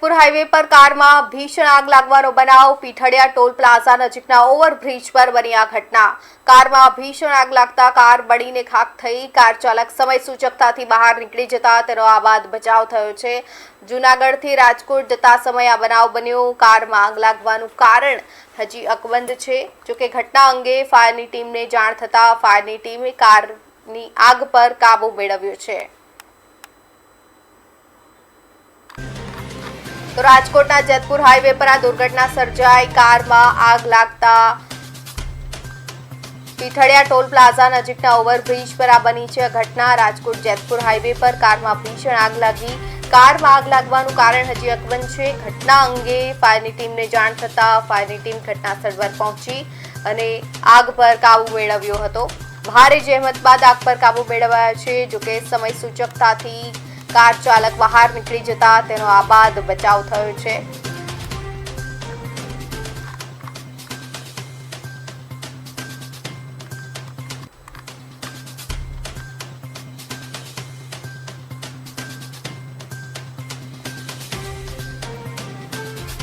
Jetpur highway પર કારમાં ભીષણ આગ લાગવાનો બનાવ પીઠડિયા ટોલ પ્લાઝા નજીકના ઓવરબ્રિજ પર બની આ ઘટના। કારમાં ભીષણ આગ લાગતા કાર બળીને ખાખ થઈ। કાર ચાલક સમય સૂચકતાથી બહાર નીકળી જતા તેનો આબાદ બચાવ થયો છે। જૂનાગઢથી રાજકોટ જતા સમયે આ બનાવ બન્યો। કારમાં આગ લાગવાનું કારણ હજી અકબંધ છે। જોકે ઘટના અંગે ફાયરની ટીમને જાણ થતા ફાયરની ટીમે કારની આગ પર કાબુ મેળવ્યો છે। तो राजकोटना जेतपुर हाईवे पर आ दुर्घटना सर्जाई। कार में आग लगता पीठड़िया टोल प्लाजा नजीकना ओवरब्रिज पर आ बनी है घटना। राजकोट जेतपुर हाईवे पर कार में भीषण आग लगी। कार में आग लगवानुं कारण हजी अकबंध है। घटना अंगे फायरनी टीम ने जाण थता फायरनी टीम घटनास्थल पर पहोंची अने आग पर काबू मेळव्यो हतो। भारे जहमत बाद आग पर काबू मेळवायो छे। जो के समय सूचकताथी कार चालक बहार निकली जता तेनो आबाद बचाव थयो छे।